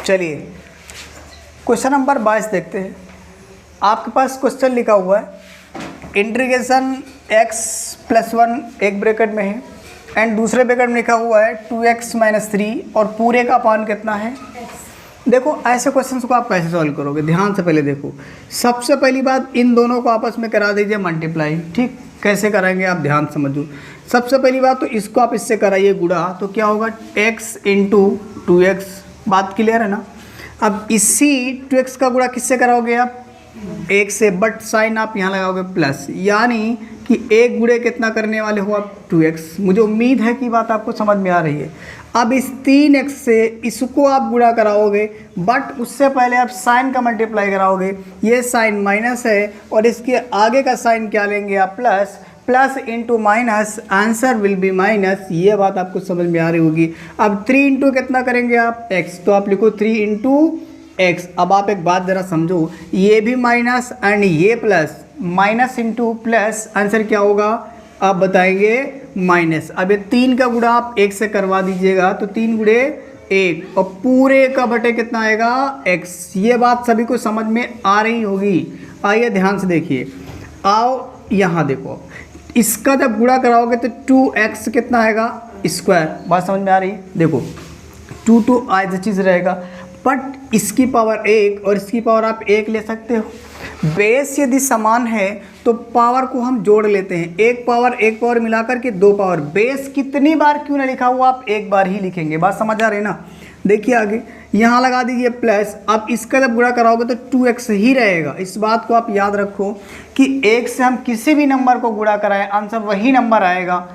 चलिए question number 22 देखते हैं। आपके पास क्वेश्चन लिखा हुआ है इंटीग्रेशन x + 1 एक ब्रैकेट में है एंड दूसरे ब्रैकेट में लिखा हुआ है 2x - 3 और पूरे का अपान कितना है। देखो ऐसे क्वेश्चंस को आप कैसे सॉल्व करोगे, ध्यान से पहले देखो। सबसे पहली बात इन दोनों को आपस में करा दीजिए मल्टीप्लाई। ठीक, कैसे कराएंगे आप ध्यान समझो। सबसे पहली बात तो इसको आप इससे कराइए गुणा, तो क्या होगा x × 2x। बात क्लियर है ना। अब इसी 2x का गुणा किससे कराओगे आप, 1 से, बट साइन आप यहाँ लगाओगे प्लस, यानी कि 1 गुणे कितना करने वाले हो आप 2x। मुझे उम्मीद है कि बात आपको समझ में आ रही है। अब इस 3x से इसको आप गुणा कराओगे, बट उससे पहले आप साइन का मल्टीप्लाई कराओगे। ये साइन माइनस है और इसके आगे का साइन क्या लेंगे आप, plus. Plus into minus, answer will be minus. ये बात आपको समझ में आ रही होगी। अब 3 इंटू कितना करेंगे आप, x, तो आप लिखो 3 × x। अब आप एक बात ज़रा समझो, ये भी माइनस एंड ये plus, minus into plus, answer क्या होगा आप बताएंगे माइनस। अब ये 3 का गुणा आप 1 से करवा दीजिएगा, तो 3 गुणे 1 और पूरे का बटे कितना आएगा x। ये बात सभी को समझ में आ रही होगी। आइए ध्यान से देखिए, आओ यहाँ देखो, इसका जब गुणा कराओगे तो 2x कितना आएगा स्क्वायर। बात समझ में आ रही है। देखो 2 ऐसा चीज़ रहेगा, बट इसकी पावर 1 और इसकी पावर आप 1 ले सकते हो। बेस यदि समान है तो पावर को हम जोड़ लेते हैं, एक पावर मिलाकर के 2 पावर। बेस कितनी बार क्यों ना लिखा हुआ, आप एक बार ही लिखेंगे। बात समझ आ रही है ना। देखिए आगे यहाँ लगा दीजिए प्लस। अब इसका जब गुणा कराओगे तो 2x ही रहेगा। इस बात को आप याद रखो कि 1 से हम किसी भी नंबर को गुणा कराएं आंसर वही नंबर आएगा।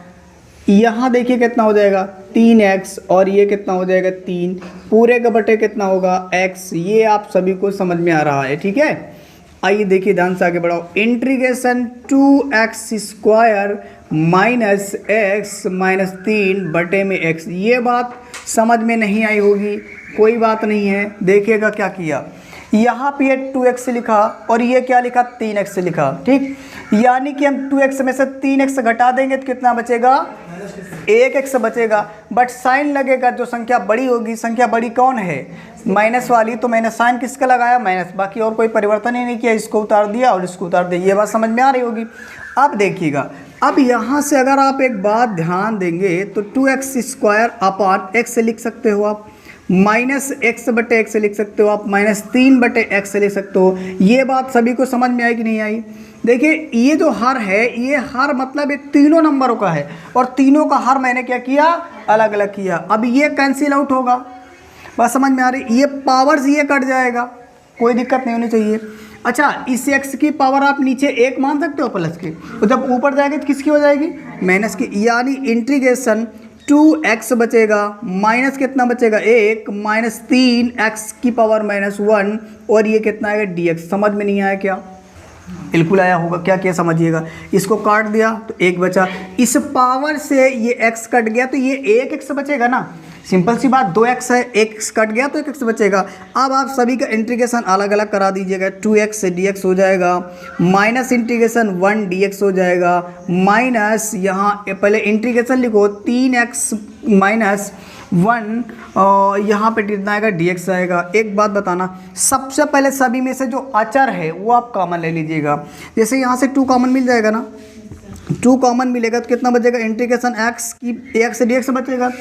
यहाँ देखिए कितना हो जाएगा 3x और ये कितना हो जाएगा 3, पूरे का बटे कितना होगा x। ये आप सभी को समझ में आ रहा है, ठीक है। आइए देखिए ध्यान से आगे बढ़ाओ। Integration 2x² minus x minus 3 बटे में x। ये बात समझ में नहीं आई होगी, कोई बात नहीं है। देखिएगा क्या किया, यहाँ पे 2x लिखा और ये क्या लिखा 3x लिखा। ठीक, यानी कि हम 2x में से 3x घटा देंगे तो कितना बचेगा 1x बचेगा। बट साइन लगेगा, जो संख्या बड़ी होगी, संख्या बड़ी कौन है माइनस वाली, तो मैंने साइन किसका लगाया माइनस, बाकी और कोई परिवर्तन ही नहीं किया। इसको उतार दिया और इसको उतार दिया। ये बात समझ में आ रही होगी। अब देखिएगा, अब यहाँ से अगर आप एक बात ध्यान देंगे तो 2x² अपान x लिख सकते हो आप, माइनस x बटे x लिख सकते हो आप, -3 बटे x लिख सकते हो। ये बात सभी को समझ में आई कि नहीं आई। देखिए ये जो हर है, ये हर मतलब ये तीनों नंबरों का है और तीनों का हर मैंने क्या किया अलग अलग किया। अब ये कैंसिल आउट होगा, बात समझ में आ रही। ये पावर्स ये कट जाएगा, कोई दिक्कत नहीं होनी चाहिए। अच्छा, इस x की पावर आप नीचे 1 मान सकते हो प्लस की, तो जब ऊपर जाएगी तो किसकी हो जाएगी माइनस की, यानी इंटीग्रेशन 2x बचेगा, माइनस कितना बचेगा 1, -3x की पावर -1 और ये कितना आएगा dx। समझ में नहीं आया क्या, बिल्कुल आया होगा। क्या क्या समझिएगा, इसको काट दिया तो 1 बचा, इस पावर से ये x कट गया तो ये 1x बचेगा ना, सिंपल सी बात। 2x है, 1x कट गया तो 1x बचेगा। अब आप सभी का इंटीग्रेशन अलग अलग करा दीजिएगा। 2x से dx हो जाएगा, माइनस इंटीग्रेशन 1 dx हो जाएगा, माइनस यहाँ पहले इंटीग्रेशन लिखो 3x माइनस 1 और यहाँ पे कितना आएगा dx आएगा। एक बात बताना, सबसे पहले सभी में से जो अचर है वो आप कॉमन ले लीजिएगा। जैसे यहाँ से 2 कॉमन मिल जाएगा ना, 2 कॉमन मिलेगा तो कितना बचेगा इंटीग्रेशन x की x से dx बचेगा।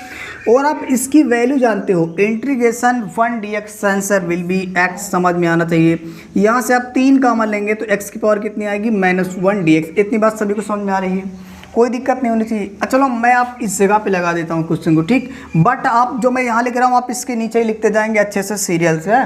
और आप इसकी वैल्यू जानते हो, integration 1 dx answer will be x। समझ में आना चाहिए। यहाँ से आप 3 कॉमन लेंगे तो x की पावर कितनी आएगी -1 dx। इतनी बात सभी को समझ में आ रही है, कोई दिक्कत नहीं होनी चाहिए। चलो मैं आप इस जगह पे लगा देता हूँ क्वेश्चन को, ठीक। बट आप जो मैं यहाँ लिख रहा हूँ आप इसके नीचे ही लिखते जाएंगे अच्छे से सीरियल से।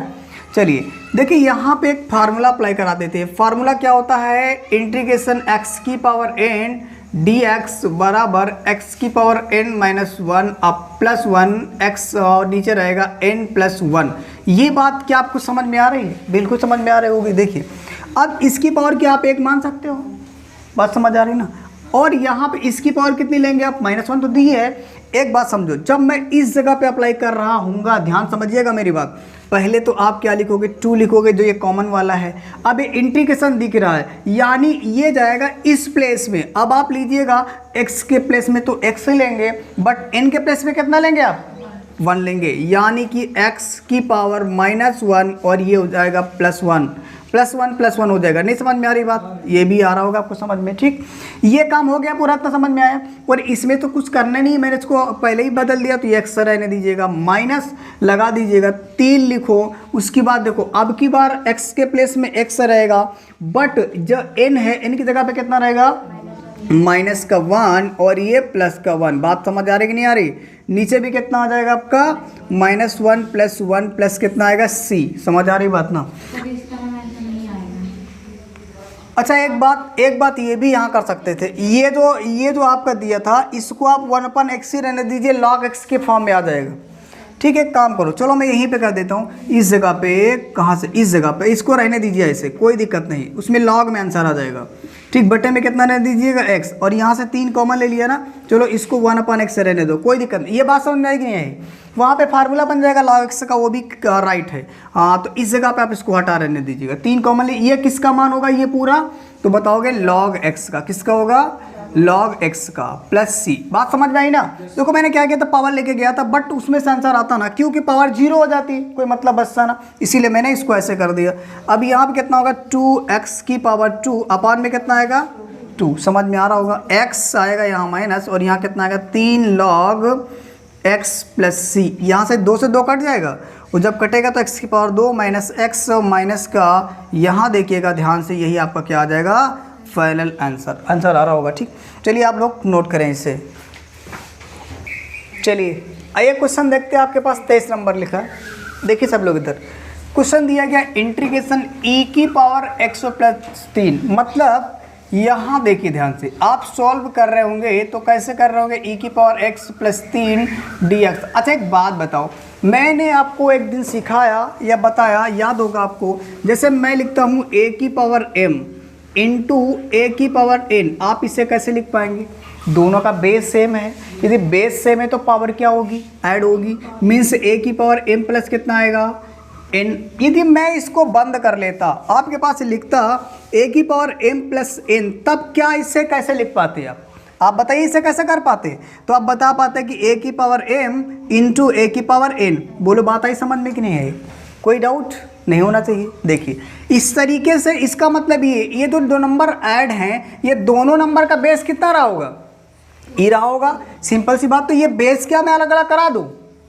चलिए देखिए यहाँ पे एक फार्मूला अप्लाई करा देते हैं। फार्मूला क्या होता है, इंटीग्रेशन x की पावर n dx बराबर x की पावर n -1 अब +1 x और नीचे रहेगा n + 1। ये बात क्या आपको समझ में आ रही है, बिल्कुल समझ में आ रही होगी। देखिए अब इसकी पावर क्या आप 1 मान सकते हो, बात समझ आ रही ना। और यहाँ पे इसकी पावर कितनी लेंगे आप -1 तो दी है। एक बात समझो, जब मैं इस जगह पे अप्लाई कर रहा हूँगा, ध्यान समझिएगा मेरी बात। पहले तो आप क्या लिखोगे 2 लिखोगे जो ये कॉमन वाला है। अब ये इंटीग्रेशन दिख रहा है, यानी ये जाएगा इस प्लेस में। अब आप लीजिएगा x के प्लेस में तो x लेंगे, बट n के प्लेस में कितना लेंगे आप 1 लेंगे, यानी कि x की पावर -1 और ये हो जाएगा +1 +1 हो जाएगा। नहीं समझ में आ रही बात? ये भी आ रहा होगा आपको समझ में, ठीक। ये काम हो गया पूरा, इतना समझ में आया। और इसमें तो कुछ करना नहीं, मैंने इसको पहले ही बदल दिया, तो ये x रहने दीजिएगा, माइनस लगा दीजिएगा, 3 लिखो। उसके बाद देखो अब की बार x के प्लेस में x रहेगा, बट जो n है n की जगह पे कितना रहेगा, -1 और ये +1। बात समझ आ रही कि नहीं आ रही? नीचे भी कितना आ जाएगा आपका -1 + 1 प्लस कितना आएगा c। समझ आ रही बात ना? अच्छा एक बात ये भी यहाँ कर सकते थे, ये जो आपका दिया था इसको आप 1/x ही रहने दीजिए, log x के फॉर्म में आ जाएगा। ठीक है, एक काम करो, चलो मैं यहीं पे कर देता हूँ, इस जगह पे, कहाँ से, इस जगह पे इसको रहने दीजिए ऐसे, कोई दिक्कत नहीं, उसमें log में आंसर आ जाएगा। ठीक, बटे में कितना रहने दीजिएगा x, और यहाँ से 3 कॉमन ले लिया ना, चलो इसको 1/x से रहने दो, कोई दिक्कत नहीं। ये बात समझ में आएगी नहीं आई? वहाँ पे फार्मूला बन जाएगा log x का, वो भी राइट है। हाँ, तो इस जगह पे आप इसको हटा रहने दीजिएगा, 3 कॉमन ले। ये किसका मान होगा ये पूरा? तो बताओगे log x का। किसका होगा? log x का प्लस c। बात समझ में आई ना? देखो मैंने क्या किया था, पावर लेके गया था, बट उसमें से आंसर आता ना, क्योंकि पावर 0 हो जाती, कोई मतलब बचता ना, इसीलिए मैंने इसको ऐसे कर दिया। अब यहाँ पे कितना होगा, 2x की पावर 2 अपान में कितना आएगा, 2। समझ में आ रहा होगा? x आएगा यहाँ माइनस, और यहाँ कितना आएगा, 3 log x प्लस c। यहाँ से 2 से 2 कट जाएगा, और जब कटेगा तो x की पावर 2 माइनस x, माइनस का यहाँ देखिएगा ध्यान से, यही आपका क्या आ जाएगा, फाइनल आंसर। आंसर आ रहा होगा, ठीक। चलिए आप लोग नोट करें इसे। चलिए आइए क्वेश्चन देखते हैं, आपके पास 23 नंबर लिखा है। देखिए सब लोग इधर क्वेश्चन दिया गया, इंटीग्रेशन e की पावर x प्लस 3। मतलब यहाँ देखिए ध्यान से, आप सॉल्व कर रहे होंगे तो कैसे कर रहे होंगे, e की पावर x प्लस 3 dx। अच्छा एक बात बताओ, मैंने आपको एक दिन सिखाया या बताया, याद होगा आपको, जैसे मैं लिखता हूँ a की पावर m इंटू a की पावर n, आप इसे कैसे लिख पाएंगे? दोनों का बेस सेम है, यदि बेस सेम है तो पावर क्या होगी, ऐड होगी, मीन्स a की पावर m प्लस कितना आएगा, n। यदि मैं इसको बंद कर लेता, आपके पास लिखता a की पावर m प्लस n, तब क्या इसे कैसे लिख पाते आप बताइए, इसे कैसे कर पाते? तो आप बता पाते कि a की पावर m इंटू a की पावर n। बोलो बात आई समझ में कि नहीं है? कोई डाउट नहीं होना चाहिए। देखिए इस तरीके से, इसका मतलब ये जो 2 नंबर ऐड हैं, ये दोनों नंबर का बेस कितना रहा होगा, ई रहा होगा। सिंपल सी बात। तो ये बेस क्या मैं अलग अलग करा दूं?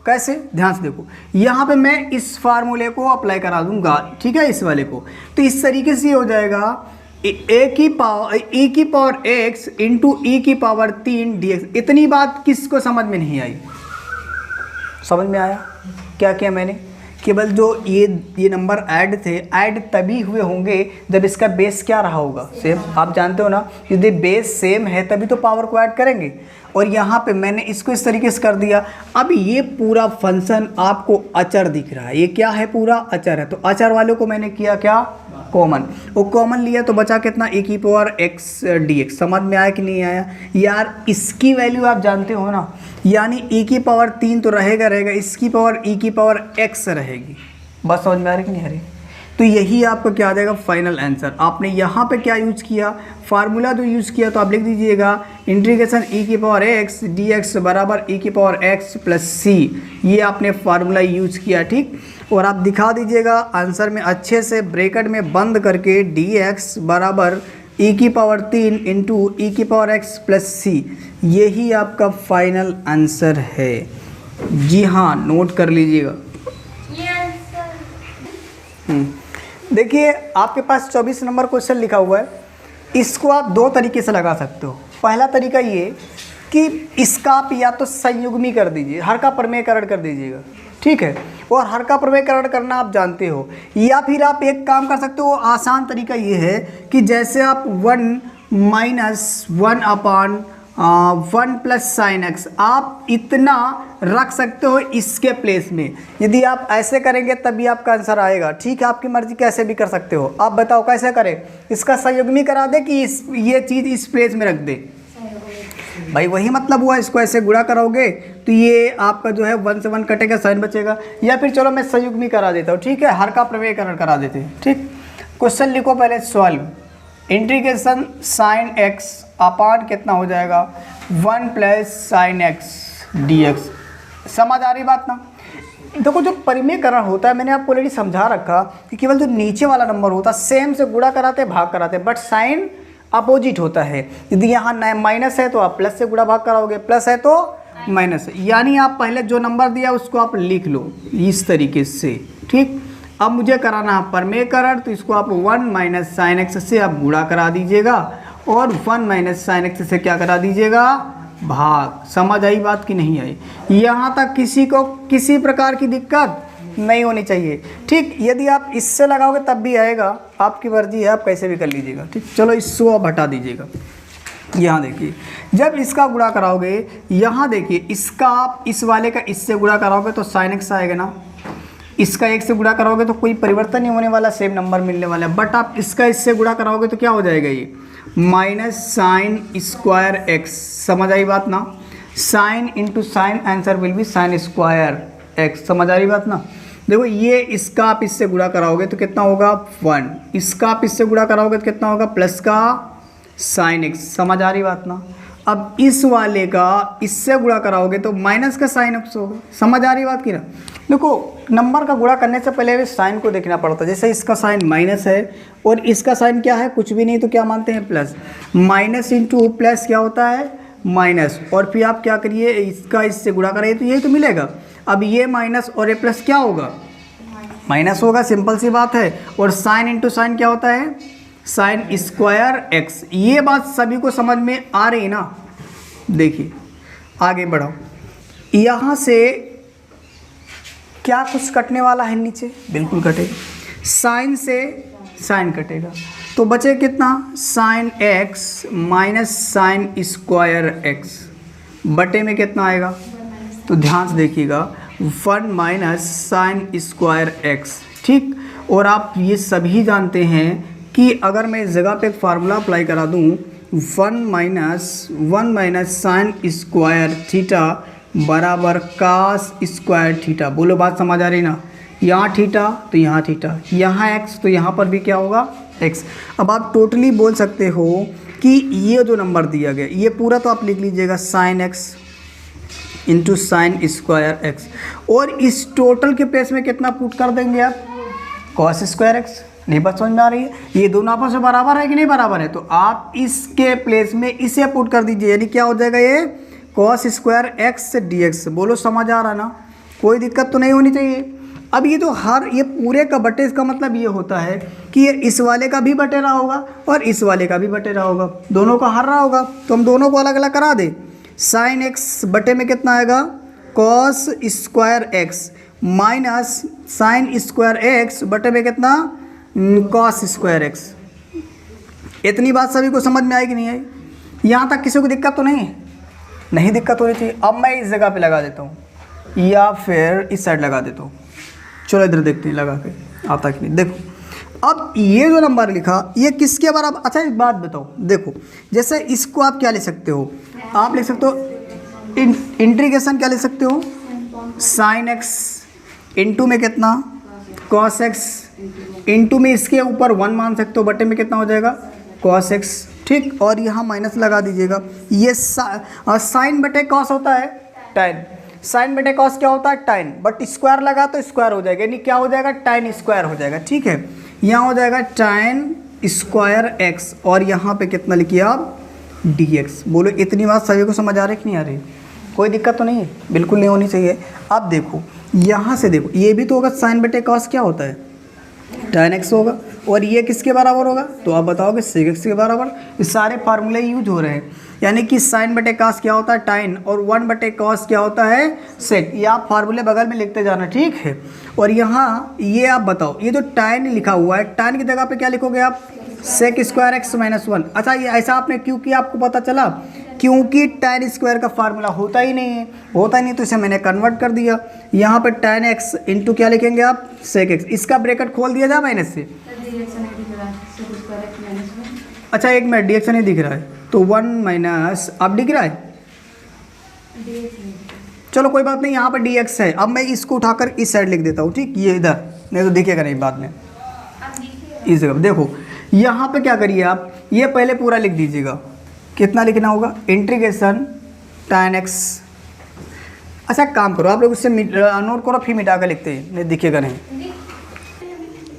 कैसे? ध्यान से देखो, यहाँ पे मैं इस फार्मूले को अप्लाई करा दूंगा, ठीक है, इस वाले को। तो इस तरीके से हो जाएगा e की पावर x इंटू e की पावर 3 dx। इतनी बात किसको समझ में नहीं आई? समझ में आया क्या किया मैंने? केवल जो ये नंबर ऐड थे, ऐड तभी हुए होंगे जब इसका बेस क्या रहा होगा, सेम। आप जानते हो ना, यदि बेस सेम है तभी तो पावर को ऐड करेंगे। और यहाँ पे मैंने इसको इस तरीके से कर दिया। अब ये पूरा फंक्शन आपको अचर दिख रहा है, ये क्या है, पूरा अचर है। तो अचर वालों को मैंने किया क्या, कॉमन। वो कॉमन लिया तो बचा कितना, e की पावर x dx। समझ में आया कि नहीं आया यार? इसकी वैल्यू आप जानते हो ना, यानी e की पावर 3 तो रहेगा, इसकी पावर e की पावर x रहेगी। बस समझ में आ रही कि नहीं आ रही? तो यही आपका क्या आ जाएगा, फाइनल आंसर। आपने यहाँ पे क्या यूज किया, फार्मूला जो यूज़ किया, तो आप लिख दीजिएगा इंटीग्रेशन e की पावर x dx बराबर e की पावर x प्लस c। ये आपने फार्मूला यूज किया, ठीक। और आप दिखा दीजिएगा आंसर में अच्छे से, ब्रैकेट में बंद करके dx बराबर e की पावर 3 इंटू e की पावर x प्लस c। यही आपका फाइनल आंसर है। जी हाँ, नोट कर लीजिएगा। देखिए आपके पास 24 नंबर क्वेश्चन लिखा हुआ है। इसको आप 2 तरीके से लगा सकते हो। पहला तरीका ये कि इसका आप या तो संयुग्मी कर दीजिए, हर का प्रमेयकरण कर दीजिएगा, ठीक है। और हर का प्रमेयकरण करना आप जानते हो। या फिर आप एक काम कर सकते हो, आसान तरीका ये है कि जैसे आप 1 माइनस 1 अपान 1 प्लस साइन एक्स, आप इतना रख सकते हो इसके प्लेस में। यदि आप ऐसे करेंगे तभी आपका आंसर आएगा, ठीक है। आपकी मर्जी, कैसे भी कर सकते हो। आप बताओ कैसे करें? इसका संयुग्मी करा दे कि ये चीज़ इस प्लेस में रख दे? भाई वही मतलब हुआ। इसको ऐसे गुणा कराओगे तो ये आपका जो है 1 से 1 कटेगा, साइन बचेगा। या फिर चलो मैं संयुग्मी करा देता हूँ, ठीक है, हर का प्रमेयकरण करा देते हैं, ठीक। क्वेश्चन लिखो पहले, सॉल्व इंटीग्रेशन साइन एक्स अपान कितना हो जाएगा, 1 प्लस साइन एक्स dx। समझ आ रही बात ना। देखो जो परिमेयकरण होता है मैंने आपको ऑलरेडी समझा रखा कि केवल जो नीचे वाला नंबर होता है सेम से गुणा कराते भाग कराते, बट साइन अपोजिट होता है। यदि यहाँ माइनस है तो आप प्लस से गुणा भाग कराओगे, प्लस है तो माइनस है। यानी आप पहले जो नंबर दिया उसको आप लिख लो इस तरीके से, ठीक। अब मुझे कराना है परिमेयकरण, तो इसको आप 1 माइनस साइन एक्स से आप गुणा करा दीजिएगा और 1 माइनस साइन एक्स से क्या करा दीजिएगा, भाग। समझ आई बात कि नहीं आई? यहाँ तक किसी को किसी प्रकार की दिक्कत नहीं होनी चाहिए, ठीक। यदि आप इससे लगाओगे तब भी आएगा, आपकी मर्जी है, आप कैसे भी कर लीजिएगा, ठीक। चलो इसको आप हटा दीजिएगा। यहाँ देखिए जब इसका गुणा कराओगे, यहाँ देखिए इसका आप इस वाले का इससे गुणा कराओगे तो साइन एक्स आएगा ना, इसका एक से गुणा कराओगे तो कोई परिवर्तन नहीं होने वाला, सेम नंबर मिलने वाला है। बट आप इसका इससे गुणा कराओगे तो क्या हो जाएगा, ये माइनस साइन स्क्वायर एक्स। समझ आई बात ना? Sine into sine answer will be sine square x. समझ आ रही बात ना? देखो ये इसका आप इससे गुणा कराओगे तो कितना होगा 1, इसका आप इससे गुणा कराओगे तो कितना होगा प्लस का साइन एक्स। समझ आ रही बात ना? अब इस वाले का इससे गुणा कराओगे तो माइनस का साइन एक्स होगा। समझ आ रही बात की ना? देखो नंबर का गुणा करने से पहले साइन को देखना पड़ता है। जैसे इसका साइन माइनस है और इसका साइन क्या है, कुछ भी नहीं, तो क्या मानते हैं प्लस। माइनस इंटू प्लस क्या होता है माइनस, और फिर आप क्या करिए इसका इससे गुणा करिए तो यही तो मिलेगा। अब ये माइनस और ये प्लस क्या होगा, माइनस होगा, सिंपल सी बात है। और साइन इंटू साइन क्या होता है साइन स्क्वायर एक्स। ये बात सभी को समझ में आ रही ना? देखिए आगे बढ़ाओ, यहाँ से क्या कुछ कटने वाला है नीचे, बिल्कुल कटेगा। साइन से साइन कटेगा तो बचे कितना sine x minus sine square x, बटे में कितना आएगा, तो ध्यान से देखिएगा 1 माइनस साइन स्क्वायर एक्स, ठीक। और आप ये सभी जानते हैं कि अगर मैं इस जगह पे एक फार्मूला अप्लाई करा दूँ 1 माइनस साइन स्क्वायर थीटा बराबर कास स्क्वायर थीटा। बोलो बात समझ आ रही ना? यहाँ थीटा तो यहाँ थीटा, यहाँ एक्स तो यहाँ पर भी क्या होगा एक्स। अब आप टोटली बोल सकते हो कि ये जो नंबर दिया गया ये पूरा तो आप लिख लीजिएगा sine x into sine square x, और इस टोटल के प्लेस में कितना पुट कर देंगे आप कॉस स्क्वायर एक्स। नहीं बात समझ में आ रही है? ये दोनों आपस में बराबर है कि नहीं बराबर है, तो आप इसके प्लेस में इसे पुट कर दीजिए, यानी क्या हो जाएगा ये cos square x D x. बोलो समझ आ रहा ना? कोई दिक्कत तो नहीं होनी चाहिए। अब ये तो ये पूरे का बटे, इसका मतलब ये होता है कि ये इस वाले का भी बटे रहा होगा और इस वाले का भी बटे रहा होगा, दोनों का हर रहा होगा, तो हम दोनों को अलग अलग करा दें। साइन एक्स बटे में कितना आएगा cos square x minus sine square x बटे में कितना कॉस स्क्वायर एक्स। इतनी बात सभी को समझ में आई कि नहीं आई? यहाँ तक किसी को दिक्कत तो नहीं है? नहीं दिक्कत होनी चाहिए। अब मैं इस जगह पे लगा देता हूँ या फिर इस साइड लगा देता हूँ। चलो इधर देखते हैं लगा के आता कि नहीं। देखो अब ये जो नंबर लिखा ये किसके बराबर। अच्छा एक बात बताओ, देखो जैसे इसको आप क्या ले सकते हो, आप लिख सकते हो इंटीग्रेशन क्या ले सकते हो साइन एक्स इंटू में कितना कॉस एक्स, इंटू में इसके ऊपर 1 मान सकते हो, बटे में कितना हो जाएगा कॉस एक्स, ठीक। और यहाँ माइनस लगा दीजिएगा। ये साइन बटे कॉस होता है tan, साइन बटे कॉस क्या होता है tan, बट स्क्वायर लगा तो स्क्वायर हो जाएगा, यानी क्या हो जाएगा tan स्क्वायर हो जाएगा, ठीक है। यहाँ हो जाएगा tan स्क्वायर x और यहाँ पे कितना लिखिए आप dx। बोलो इतनी बात सभी को समझ आ रही है कि नहीं आ रही? कोई दिक्कत तो नहीं है? बिल्कुल नहीं होनी चाहिए। अब देखो यहाँ से देखो ये भी तो होगा साइन बटे कॉस क्या होता है tan x होगा, और ये किसके बराबर होगा, तो आप बताओगे sec x के बराबर। ये सारे फार्मूले यूज हो रहे हैं, यानी कि साइन बटे कॉस क्या होता है tan और 1 बटे कॉस क्या होता है sec। ये आप फार्मूले बगल में लिखते जाना, ठीक है। और यहाँ ये आप बताओ ये जो tan लिखा हुआ है tan की जगह पे क्या लिखोगे आप sec स्क्वायर एक्स माइनस 1। अच्छा ये ऐसा आपने क्यों किया आपको पता चला? क्योंकि tan स्क्वायर का फार्मूला होता ही नहीं है, होता ही नहीं, तो इसे मैंने कन्वर्ट कर दिया। यहाँ पे tan x इंटू क्या लिखेंगे आप sec x, इसका ब्रैकेट खोल दिया जाए माइनस से। अच्छा एक मिनट dx नहीं दिख रहा है तो 1 माइनस अब दिख रहा है, चलो कोई बात नहीं, यहाँ पर dx है। अब मैं इसको उठाकर इस साइड लिख देता हूँ, ठीक, ये इधर, नहीं तो दिखेगा नहीं बाद में इस जगह। देखो यहाँ पे क्या करिए आप ये पहले पूरा लिख दीजिएगा, कितना लिखना होगा इंटीग्रेशन tan x। अच्छा काम करो आप लोग उससे नोट करो, फिर मिटा कर लिखते हैं, नहीं दिखेगा नहीं।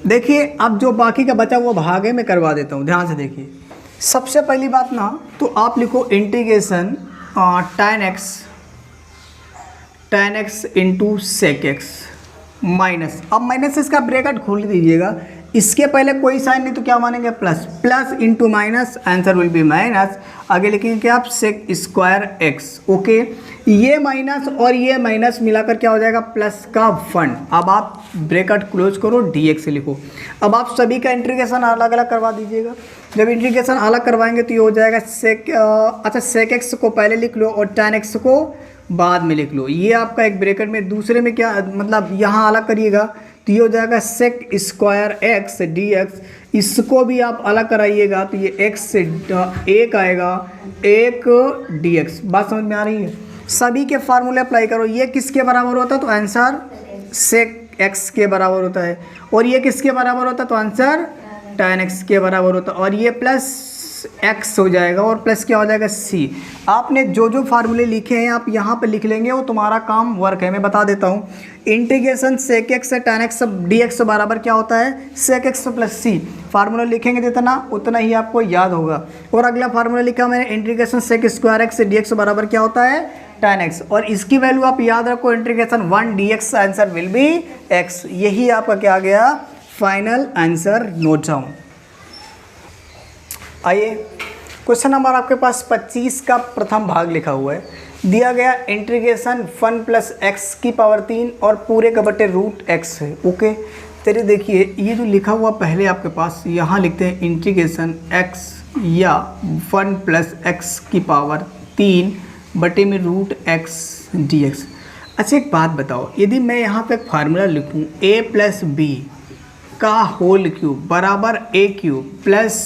देखिए अब जो बाकी का बचा वो भागे में करवा देता हूँ, ध्यान से देखिए। सबसे पहली बात ना तो आप लिखो integration tan x into sec x minus, अब माइनस इसका ब्रैकेट खोल दीजिएगा, इसके पहले कोई साइन नहीं तो क्या मानेंगे plus, plus into minus answer will be minus, आगे लिखेंगे क्या आप सेक स्क्वायर एक्स। ओके, ये माइनस और ये माइनस मिलाकर क्या हो जाएगा प्लस का फंड। अब आप ब्रैकेट क्लोज करो, dx लिखो। अब आप सभी का इंटीग्रेशन अलग अलग करवा दीजिएगा, जब इंटीग्रेशन अलग करवाएंगे तो ये हो जाएगा सेक अच्छा सेक एक्स को पहले लिख लो और tan x को बाद में लिख लो, ये आपका एक ब्रैकेट में, दूसरे में क्या मतलब यहाँ अलग करिएगा तो ये हो जाएगा सेक स्क्वायर एक्स dx, इसको भी आप अलग कराइएगा तो ये x से एक आएगा, एक dx। बात समझ में आ रही है? सभी के फार्मूले अप्लाई करो, ये किसके बराबर होता है तो आंसर सेक x के बराबर होता है, और ये किसके बराबर होता है तो आंसर tan x के बराबर होता है, और ये प्लस x हो जाएगा और प्लस क्या हो जाएगा c। आपने जो जो फार्मूले लिखे हैं आप यहाँ पे लिख लेंगे, वो तुम्हारा काम वर्क है। मैं बता देता हूँ, इंटीग्रेशन सेक एक्स से tan x dx बराबर क्या होता है sec x plus c। Formula लिखेंगे जितना उतना ही आपको याद होगा। और अगला फार्मूला लिखा मैंने इंटीग्रेशन सेक स्क्वायर एक्स से dx बराबर क्या होता है tan x, और इसकी वैल्यू आप याद रखो integration 1 dx, answer will be x। यही आपका क्या आ गया फाइनल आंसर, नोट डाउन। आइए क्वेश्चन नंबर आपके पास 25 का प्रथम भाग लिखा हुआ है, दिया गया इंटीग्रेशन 1 प्लस एक्स की पावर 3 और पूरे का बटे रूट एक्स है। ओके, चलिए देखिए ये जो लिखा हुआ पहले आपके पास यहाँ लिखते हैं इंटीग्रेशन x या 1 प्लस एक्स की पावर 3 बटे में रूट एक्स dx। अच्छा एक बात बताओ, यदि मैं यहाँ पे एक फार्मूला लिखूँ a प्लस बी का होल क्यूब बराबर a cube plus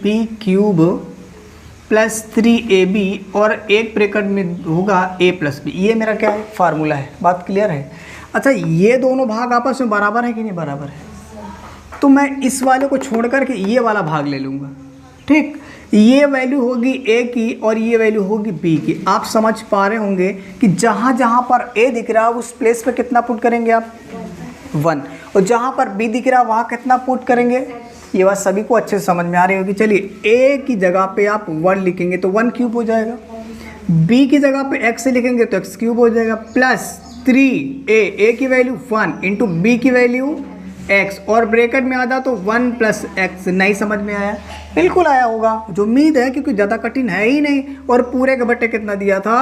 b cube plus 3ab और एक ब्रैकेट में होगा a प्लस बी, ये मेरा क्या है फार्मूला है। बात क्लियर है? अच्छा ये दोनों भाग आपस में बराबर है कि नहीं बराबर है, तो मैं इस वाले को छोड़ करके ये वाला भाग ले लूँगा। ठीक, ये वैल्यू होगी a की और ये वैल्यू होगी b की। आप समझ पा रहे होंगे कि जहाँ जहाँ पर a दिख रहा है उस प्लेस पे कितना पुट करेंगे आप 1, और जहाँ पर b दिख रहा है वहाँ कितना पुट करेंगे। ये बात सभी को अच्छे से समझ में आ रही होगी। चलिए a की जगह पे आप 1 लिखेंगे तो 1 क्यूब हो जाएगा, b की जगह पे x लिखेंगे तो x क्यूब हो जाएगा, प्लस 3a की वैल्यू 1 इंटू b की वैल्यू x, और ब्रैकेट में आ जाए तो 1 प्लस एक्स। नहीं समझ में आया? बिल्कुल आया होगा, जो उम्मीद है क्योंकि ज़्यादा कठिन है ही नहीं। और पूरे के बट्टे कितना दिया था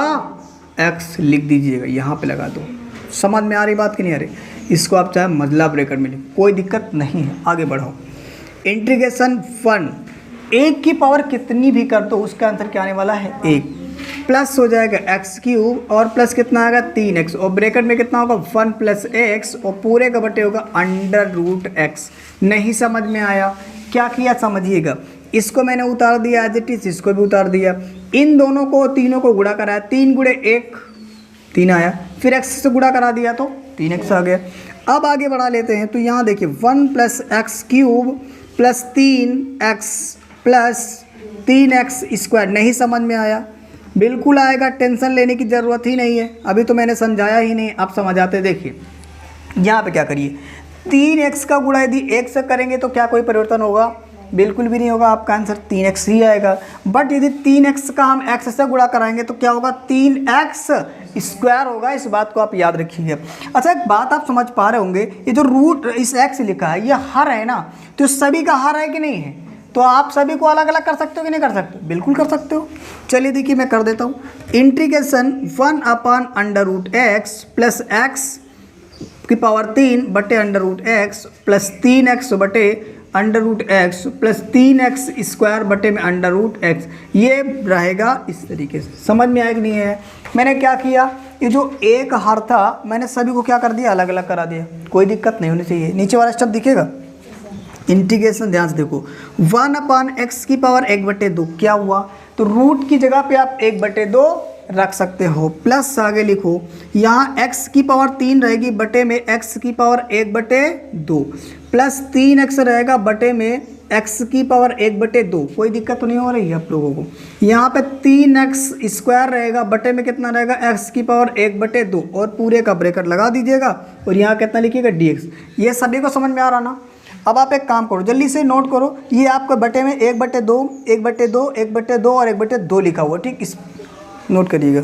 x लिख दीजिएगा, यहाँ पे लगा दो। समझ में आ रही बात कि नहीं आ रही? इसको आप चाहे मजला ब्रैकेट में लिखो, कोई दिक्कत नहीं है। आगे बढ़ो, इंटीग्रेशन 1 एक की पावर कितनी भी कर दो उसका आंसर क्या आने वाला है 1, प्लस हो जाएगा एक्स क्यूब और प्लस कितना आएगा 3x, और ब्रैकेट में कितना होगा 1 प्लस एक्स, और पूरे का बटे होगा अंडर रूट एक्स। नहीं समझ में आया? क्या किया समझिएगा, इसको मैंने उतार दिया एज इट इज, इसको भी उतार दिया, इन दोनों को तीनों को गुणा कराया, 3 गुणे 1 3 आया, फिर x से गुणा करा दिया तो 3x आ गया। अब आगे बढ़ा लेते हैं, तो यहाँ देखिए 1 plus x cube plus 3x plus 3x square. नहीं समझ में आया? बिल्कुल आएगा, टेंशन लेने की ज़रूरत ही नहीं है, अभी तो मैंने समझाया ही नहीं, आप समझ आते। देखिए यहाँ पे क्या करिए, 3x का गुणा यदि 1 से करेंगे तो क्या कोई परिवर्तन होगा? बिल्कुल भी नहीं होगा, आपका आंसर 3x ही आएगा। बट यदि 3x का हम x से गुणा कराएंगे तो क्या होगा 3x स्क्वायर होगा, इस बात को आप याद रखिए। अच्छा एक बात आप समझ पा रहे होंगे, ये जो रूट इस x लिखा है ये हर है ना, तो सभी का हर है कि नहीं है? तो आप सभी को अलग अलग कर सकते हो कि नहीं कर सकते? बिल्कुल कर सकते हो। चलिए देखिए मैं कर देता हूँ, integration 1 upon under root x plus x की पावर 3 बटे under root x plus 3x बटे under root x plus 3x square बटे में अंडर रूट एक्स, ये रहेगा इस तरीके से। समझ में आया कि नहीं है? मैंने क्या किया, ये जो एक हर था मैंने सभी को क्या कर दिया अलग अलग करा दिया, कोई दिक्कत नहीं होनी चाहिए। नीचे वाला स्टेप दिखेगा, इंटीग्रेशन ध्यान से देखो, 1 अपान एक्स की पावर 1/2 क्या हुआ, तो रूट की जगह पे आप 1/2 रख सकते हो, प्लस आगे लिखो यहाँ x की पावर 3 रहेगी बटे में x की पावर 1/2 प्लस 3x रहेगा बटे में एक्स की पावर 1/2, कोई दिक्कत तो नहीं हो रही है आप लोगों को। यहाँ पे 3x² रहेगा, बटे में कितना रहेगा x की पावर 1/2 और पूरे का ब्रैकेट लगा दीजिएगा और यहाँ कितना लिखिएगा dx। ये सभी को समझ में आ रहा ना। अब आप एक काम करो, जल्दी से नोट करो, ये आपको बटे में 1/2, 1/2, 1/2 और 1/2 लिखा हुआ, ठीक, इस नोट करिएगा।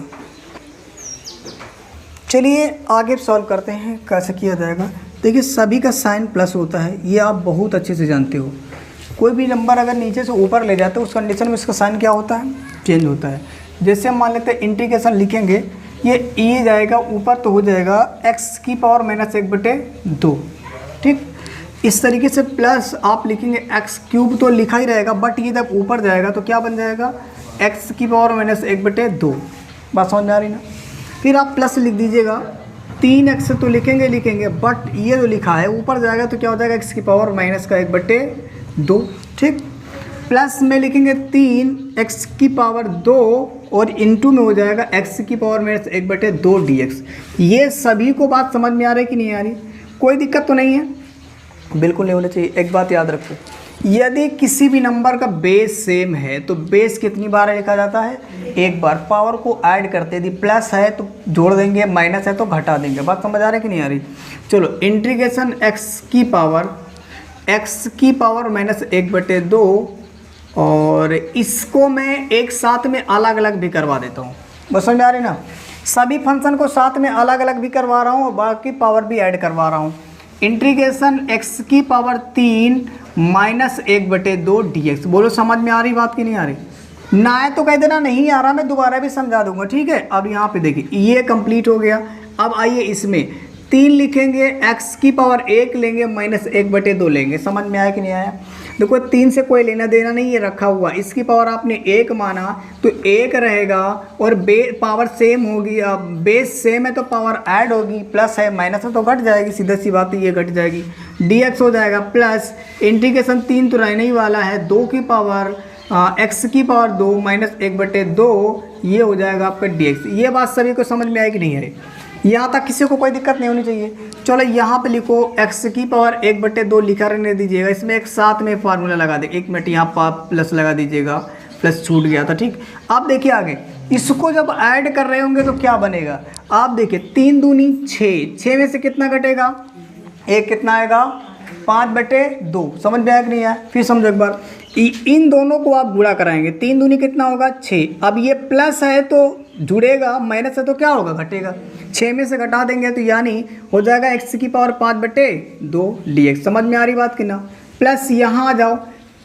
चलिए आगे सॉल्व करते हैं, कैसे किया जाएगा। देखिए सभी का साइन प्लस होता है, ये आप बहुत अच्छे से जानते हो। कोई भी नंबर अगर नीचे से ऊपर ले जाते हो उस कंडीशन में इसका साइन क्या होता है, चेंज होता है। जैसे हम मान लेते हैं इंटीग्रेशन लिखेंगे, ये जाएगा ऊपर तो हो जाएगा x की पावर -1/2, ठीक। इस तरीके से प्लस आप लिखेंगे x³ तो लिखा ही रहेगा, बट ये जब ऊपर जाएगा तो क्या बन जाएगा x की पावर -1/2। बात समझ में आ रही ना। फिर आप प्लस लिख दीजिएगा, 3x तो लिखेंगे, बट ये जो लिखा है ऊपर जाएगा तो क्या हो जाएगा x की पावर -1/2, ठीक। प्लस में लिखेंगे 3x की पावर 2 और इनटू में हो जाएगा x की पावर -1/2 dx। ये सभी को बात समझ में आ रही कि नहीं आ रही, कोई दिक्कत तो नहीं है, बिल्कुल नहीं होना चाहिए। एक बात याद रखो, यदि किसी भी नंबर का बेस सेम है तो बेस कितनी बार लिखा जाता है, एक बार। पावर को ऐड करते, यदि प्लस है तो जोड़ देंगे, माइनस है तो घटा देंगे। बात समझ आ रही कि नहीं आ रही। चलो इंटीग्रेशन x की पावर -1/2 और इसको मैं एक साथ में अलग अलग भी करवा देता हूँ। बस समझ में आ रही ना। सभी फंक्शन को साथ में अलग अलग भी करवा रहा हूँ और बाकी पावर भी ऐड करवा रहा हूँ। इंटीग्रेशन x की पावर 3 -1/2 dx। बोलो समझ में आ रही बात की नहीं आ रही। ना है तो कह देना नहीं आ रहा, मैं दोबारा भी समझा दूंगा, ठीक है। अब यहाँ पे देखिए ये कंप्लीट हो गया। अब आइए इसमें 3 लिखेंगे, x की पावर 1 लेंगे, -1/2 लेंगे। समझ में आया कि नहीं आया। देखो 3 से कोई लेना देना नहीं, ये रखा हुआ। इसकी पावर आपने 1 माना तो 1 रहेगा और पावर सेम होगी। अब बेस सेम है तो पावर ऐड होगी, प्लस है माइनस है तो घट जाएगी, सीधा सी बात है, ये घट जाएगी। dx हो जाएगा प्लस इंटीग्रेशन 3 तो रहने ही वाला है, 2 की पावर x की पावर 2 -1/2, ये हो जाएगा आपका dx। ये बात सभी को समझ में आई कि नहीं है। यहाँ तक किसी को कोई दिक्कत नहीं होनी चाहिए। चलो यहाँ पे लिखो x की पावर 1/2 लिखा रहने दीजिएगा। इसमें एक साथ में फार्मूला लगा दे, 1 मिनट यहाँ पर प्लस लगा दीजिएगा, प्लस छूट गया था, ठीक। अब देखिए आगे इसको जब ऐड कर रहे होंगे तो क्या बनेगा, आप देखिए 3 दूनी 6, 6 में से कितना घटेगा, 1 कितना आएगा 5/2। समझ में आया कि नहीं आया। फिर समझो एक बार, इन दोनों को आप गुणा कराएंगे, 3 दूनी कितना होगा 6। अब ये प्लस है तो जुड़ेगा, माइनस है तो क्या होगा घटेगा। 6 में से घटा देंगे तो यानी हो जाएगा x की पावर 5/2 dx। समझ में आ रही बात कि ना। प्लस यहाँ आ जाओ,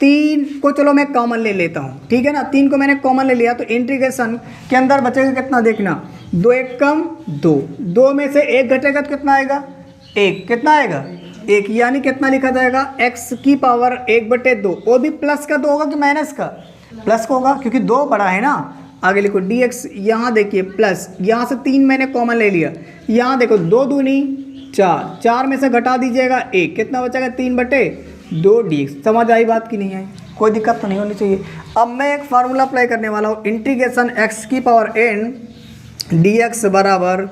3 को चलो मैं कॉमन ले लेता हूँ, ठीक है ना। 3 को मैंने कॉमन ले लिया तो इंटीग्रेशन के अंदर बचेगा कितना, देखना 2 1 कम 2, 2 में से 1 घटेगा तो कितना आएगा 1, कितना आएगा 1, यानी कितना लिखा जाएगा x की पावर 1/2। वो भी प्लस का 2 होगा कि माइनस का, प्लस का होगा क्योंकि 2 बड़ा है ना। आगे लिखो dx, यहाँ देखिए प्लस, यहाँ से 3 मैंने कॉमन ले लिया, यहाँ देखो 2 दूनी 4, 4 में से घटा दीजिएगा 1, कितना बचेगा 3/2 dx। समझ आई बात की नहीं आई, कोई दिक्कत तो नहीं होनी चाहिए। अब मैं एक फार्मूला अप्लाई करने वाला हूँ, इंटीग्रेशन x की पावर n dx बराबर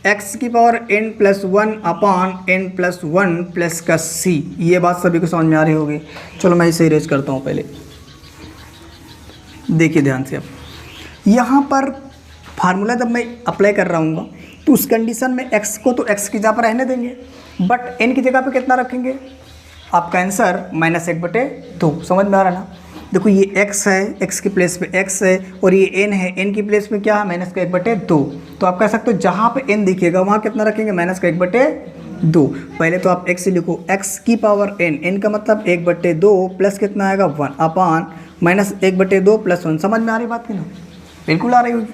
x की पावर n+1/n+1 प्लस का c। ये बात सभी को समझ में आ रही होगी। चलो मैं इसे इरेज करता हूँ पहले, देखिए ध्यान से। अब यहाँ पर फार्मूला जब मैं अप्लाई कर रहा हूँ तो उस कंडीशन में x को तो x की जगह पर रहने देंगे, बट n की जगह पे कितना रखेंगे, आपका आंसर -1/2। समझ में आ रहा ना। देखो ये x है, x के प्लेस पे x है और ये n है, n की प्लेस पे क्या है -1/2। तो आप कह सकते हो जहाँ पे n दिखेगा वहाँ कितना रखेंगे -1/2। पहले तो आप x लिखो, x की पावर n का मतलब 1/2 प्लस कितना आएगा 1/-1/2 प्लस 1। समझ में आ रही बात की ना, बिल्कुल आ रही होगी।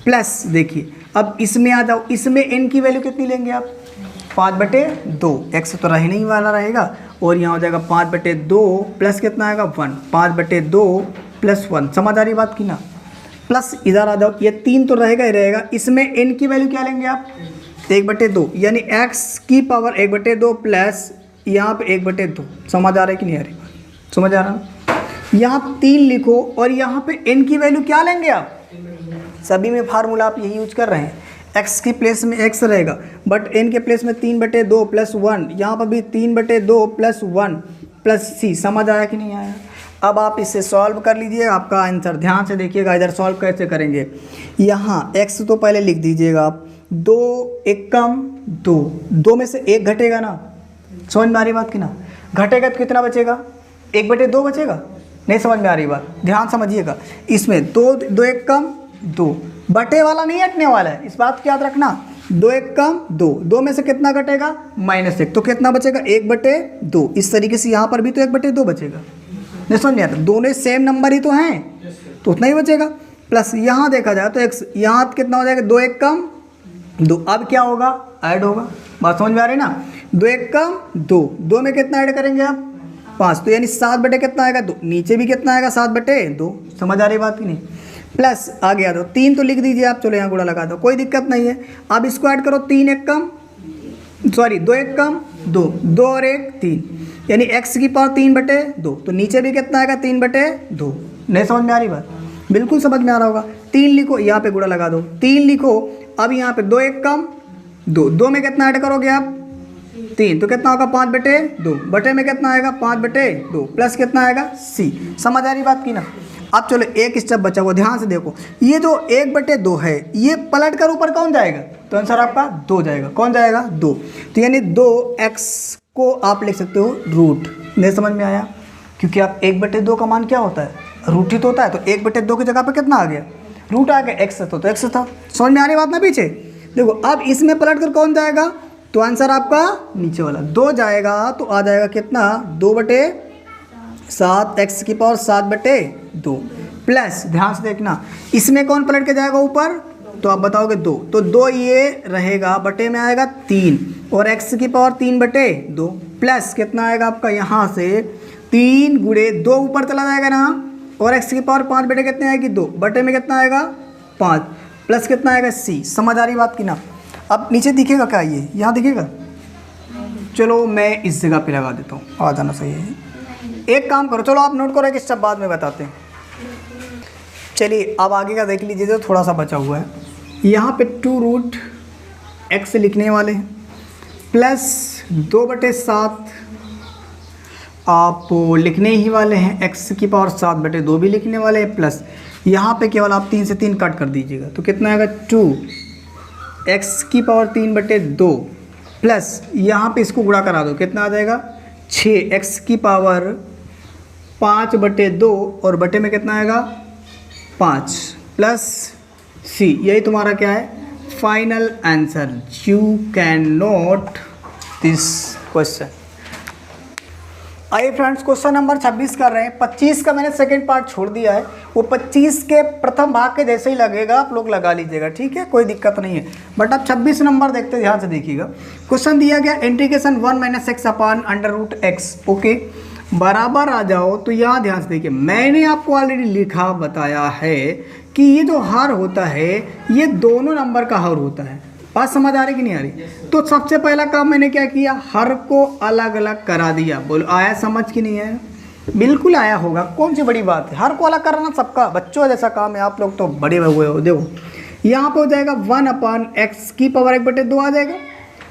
प्लस देखिए अब इसमें आ जाओ, इसमें n की वैल्यू कितनी लेंगे आप 5/2, x तो रह नहीं वाला रहेगा और यहाँ हो जाएगा 5/2 प्लस कितना आएगा 1, 5/2 प्लस 1। समझ आ रही बात की ना। प्लस इधर आ जाओ, ये 3 तो रहेगा ही रहेगा, इसमें n की वैल्यू क्या लेंगे आप 1/2, यानी x की पावर 1/2 प्लस यहाँ पे 1/2। समझ आ रहा है कि नहीं आ रही, समझ आ रहा। यहाँ 3 लिखो और यहाँ पे n की वैल्यू क्या लेंगे आप, सभी में फार्मूला आप यही यूज कर रहे हैं, x की प्लेस में x रहेगा बट n के प्लेस में 3/2 प्लस 1, यहाँ पर भी 3/2 प्लस 1 प्लस c। समझ आया कि नहीं आया। अब आप इसे सॉल्व कर लीजिए, आपका आंसर ध्यान से देखिएगा। इधर सॉल्व कैसे करेंगे, यहाँ x तो पहले लिख दीजिएगा आप, 2 एकम 2, 2 में से 1 घटेगा ना, समझ में आ रही बात की ना, घटेगा तो कितना बचेगा, 1/2 बचेगा। नहीं समझ में आ रही बात, ध्यान समझिएगा। इसमें 2 एकम 2, बटे वाला नहीं हटने वाला है, इस बात को याद रखना। 2 एकम 2, 2 में से कितना घटेगा, -1, तो कितना बचेगा, 1/2। इस तरीके से यहाँ पर भी तो 1/2 बचेगा। नहीं समझ में आता, दोनों सेम नंबर ही तो हैं, तो उतना ही बचेगा। प्लस यहाँ देखा जाए तो x, यहाँ कितना हो जाएगा, 2 एकम 2, अब क्या होगा, ऐड होगा। बात समझ में आ रही ना, 2 एकम 2, 2 में कितना ऐड करेंगे आप, 5, तो यानी 7 बटे कितना आएगा, 2, नीचे भी कितना आएगा, 7/2। समझ आ रही बात की नहीं। प्लस आ गया तो 3 तो लिख दीजिए आप, चलो यहाँ गुणा लगा दो, कोई दिक्कत नहीं है। अब इसको ऐड करो, 2 एकम 2, 2 और 1 3, यानी x की पावर 3/2, तो नीचे भी कितना आएगा, 3/2। नहीं समझ में आ रही बात, बिल्कुल समझ में आ रहा होगा। 3 लिखो, यहाँ पे गुणा लगा दो, 3 लिखो। अब यहाँ पे 2 एकम 2, 2 में कितना ऐड करोगे आप, 3, तो कितना होगा, 5/2, बटे में कितना आएगा, 5/2, प्लस कितना आएगा, c। समझ आ रही बात की ना। अब चलो एक स्टेप बचा हुआ, ध्यान से देखो, ये जो 1/2 है, ये पलट कर ऊपर कौन जाएगा, तो आंसर आपका 2 जाएगा। कौन जाएगा, 2। तो यानी 2x को आप लिख सकते हो रूट। नहीं समझ में आया, क्योंकि आप 1/2 का मान क्या होता है, रूट ही तो होता है। तो 1/2 की जगह पे कितना आ गया, रूट आ गया, x तो x था। समझ में आ रही बात ना पीछे। देखो अब इसमें पलट कर कौन जाएगा, तो आंसर आपका नीचे वाला 2 जाएगा, तो आ जाएगा कितना, 2/7, x की पावर 7/2, प्लस ध्यान से देखना, इसमें कौन पलट के जाएगा ऊपर, तो आप बताओगे 2, तो 2 ये रहेगा, बटे में आएगा 3, और x की पावर 3/2, प्लस कितना आएगा आपका, यहाँ से 3 गुणे 2 ऊपर चला जाएगा ना, और x की पावर 5 बटे कितने आएगी, 2, बटे में कितना आएगा 5, प्लस कितना आएगा c। समझ आ रही बात की ना। अब नीचे दिखेगा क्या, ये यहाँ दिखेगा, चलो मैं इस जगह पे लगा देता हूँ, आ जाना सही है। एक काम करो, चलो आप नोट करो, एक स्टेप बाद में बताते हैं। चलिए अब आगे का देख लीजिए, जो थोड़ा सा बचा हुआ है, यहाँ पे 2√x लिखने वाले हैं, प्लस 2/7 आप लिखने ही वाले हैं, x की पावर 7/2 भी लिखने वाले हैं, प्लस यहाँ पे केवल आप 3 से 3 कट कर दीजिएगा, तो कितना आएगा, 2x की पावर 3/2, प्लस यहाँ पे इसको गुणा करा दो, कितना आ जाएगा, 6x की पावर 5/2, और बटे में कितना आएगा, 5, प्लस c। यही तुम्हारा क्या है, final answer. You can note this question. आइए फ्रेंड्स, क्वेश्चन नंबर 26 कर रहे हैं। 25 का मैंने सेकंड पार्ट छोड़ दिया है, वो 25 के प्रथम भाग के जैसे ही लगेगा, आप लोग लगा लीजिएगा, ठीक है, कोई दिक्कत नहीं है। बट अब 26 नंबर देखते, ध्यान से देखिएगा। क्वेश्चन दिया गया, इंटीग्रेशन 1 - x अपान √x, ओके, बराबर आ जाओ। तो यहाँ ध्यान से देखिए, मैंने आपको ऑलरेडी लिखा बताया है कि ये जो हर होता है, ये दोनों नंबर का हर होता है। बात समझ आ रही कि नहीं आ रही। तो सबसे पहला काम मैंने क्या किया, हर को अलग अलग करा दिया। बोलो आया समझ कि नहीं आया, बिल्कुल आया होगा, कौन सी बड़ी बात है, हर को अलग कराना सबका बच्चों जैसा काम है, आप लोग तो बड़े हुए हो। देखो यहाँ पे हो जाएगा 1/x की पावर 1/2 आ जाएगा,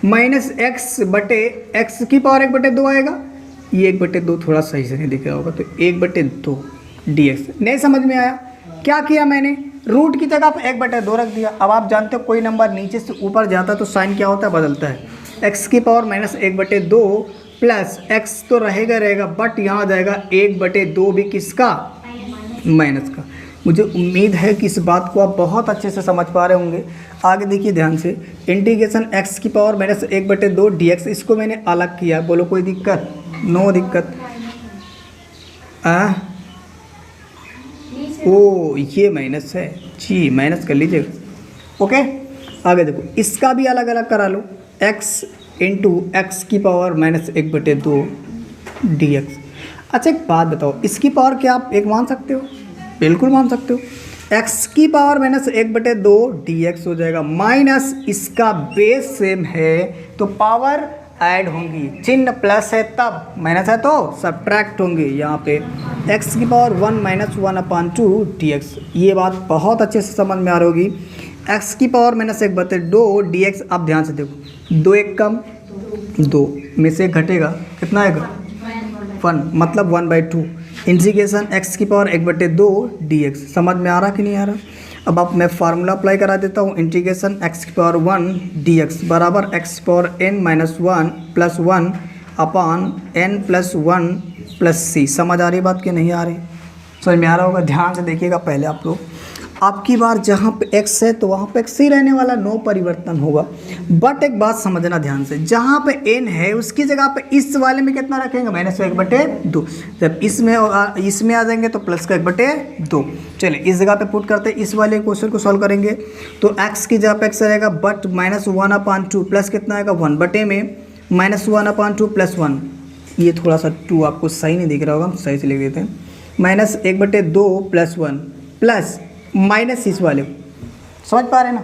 माइनस x की पावर 1/2 आएगा। ये 1/2 थोड़ा सही से नहीं दिख रहा होगा, तो 1/2 dx। नहीं समझ में आया, क्या किया मैंने, रूट की जगह पर 1/2 रख दिया। अब आप जानते हो कोई नंबर नीचे से ऊपर जाता तो साइन क्या होता है, बदलता है। x की पावर -1/2 प्लस x तो रहेगा, बट यहाँ आ जाएगा 1/2 भी किसका, माइनस का। मुझे उम्मीद है कि इस बात को आप बहुत अच्छे से समझ पा रहे होंगे। आगे देखिए ध्यान से, इंटीग्रेशन x की पावर -1/2 dx, इसको मैंने अलग किया। बोलो कोई दिक्कत, नो दिक्कत। ओ ये माइनस है जी, माइनस कर लीजिएगा, ओके। आगे देखो, इसका भी अलग अलग करा लो, x इंटू एक्स की पावर -1/2 dx। अच्छा एक बात बताओ, इसकी पावर क्या आप एक मान सकते हो, बिल्कुल मान सकते हो। x की पावर -1/2 dx हो जाएगा, माइनस इसका बेस सेम है तो पावर ऐड होंगी, चिन्ह प्लस है तब, माइनस है तो सब्ट्रैक्ट होंगे। यहाँ पे x की पावर 1 - 1/2 dx, ये बात बहुत अच्छे से समझ में आ रही होगी। x की पावर -1/2 dx। अब ध्यान से देखो, 2 एक कम 2 में से घटेगा, कितना आएगा 1, मतलब 1/2। इंटीग्रेशन एक्स की पावर 1/2 dx। समझ में आ रहा कि नहीं आ रहा? अब आप मैं फार्मूला अप्लाई करा देता हूँ। इंटीग्रेशन एक्स की पावर 1 dx बराबर एक्स की पावर n-1 प्लस 1 अपान n+1 प्लस c। समझ आ रही बात कि नहीं आ रही? समझ में आ रहा होगा। ध्यान से देखिएगा पहले आप लोग। आपकी बार जहाँ पे x है तो वहाँ पे x ही रहने वाला, नो परिवर्तन होगा। बट एक बात समझना ध्यान से, जहाँ पे n है उसकी जगह पे इस वाले में कितना रखेंगे? -1/2। जब इसमें आ जाएंगे तो प्लस का 1/2। चलिए इस जगह पे पुट करते हैं, इस वाले क्वेश्चन को सॉल्व करेंगे तो x की जगह पे x रहेगा बट -1/2 प्लस कितना आएगा 1 बटे में -1/2 प्लस 1। ये थोड़ा सा 2 आपको सही नहीं दिख रहा होगा, हम सही से लिख देते हैं। -1/2 प्लस 1 प्लस माइनस इस वाले, समझ पा रहे हैं ना?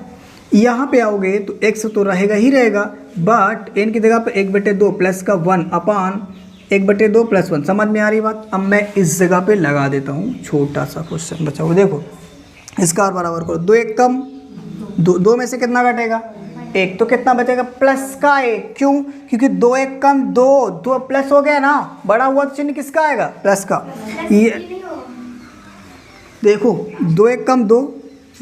यहाँ पे आओगे तो x तो रहेगा ही रहेगा, बट n की जगह पे 1/2 प्लस का 1 अपान 1/2 प्लस 1। समझ में आ रही बात? अब मैं इस जगह पे लगा देता हूँ छोटा सा क्वेश्चन बचाओ। देखो इसका और बराबर करो, 2 1 कम 2 में से कितना घटेगा? 1, तो कितना बचेगा? प्लस का 1। क्यों? क्योंकि 2 1 कम 2 प्लस हो गया ना, बड़ा हुआ तो चिन्ह किसका आएगा? प्लस का। ये देखो 2 1 कम 2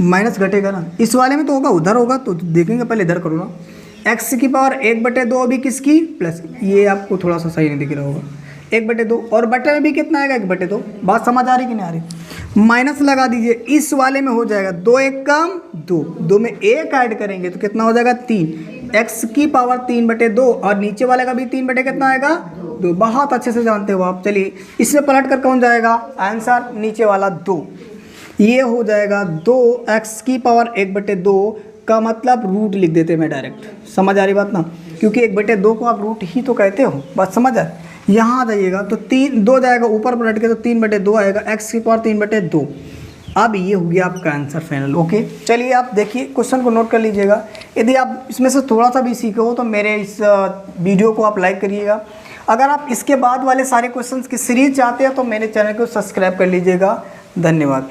माइनस घटेगा ना, इस वाले में तो होगा, उधर होगा तो देखेंगे, पहले इधर करो ना। एक्स की पावर 1/2 अभी किसकी? प्लस। ये आपको थोड़ा सा सही नहीं दिख रहा होगा, 1/2 और बटे में भी कितना आएगा? 1/2। बात समझ आ रही कि नहीं आ रही? माइनस लगा दीजिए, इस वाले में हो जाएगा 2 1 कम 2 में 1 ऐड करेंगे तो कितना हो जाएगा? 3। एक्स की पावर 3/2 और नीचे वाले का भी 3 कितना आएगा? 2। बहुत अच्छे से जानते हो आप। चलिए इसमें पलट कर कौन जाएगा? आंसर नीचे वाला 2। ये हो जाएगा 2x की पावर 1/2 का मतलब रूट लिख देते मैं डायरेक्ट। समझ आ रही बात ना? क्योंकि 1/2 को आप रूट ही तो कहते हो। बात समझ आ? यहाँ आ जाइएगा तो 2 जाएगा ऊपर पलट के तो 3/2 आएगा, x की पावर 3/2। अब ये हो गया आपका आंसर फाइनल। ओके चलिए आप देखिए क्वेश्चन को नोट कर लीजिएगा। यदि आप इसमें से थोड़ा सा भी सीखे हो तो मेरे इस वीडियो को आप लाइक करिएगा। अगर आप इसके बाद वाले सारे क्वेश्चंस की सीरीज चाहते हैं तो मेरे चैनल को सब्सक्राइब कर लीजिएगा। धन्यवाद।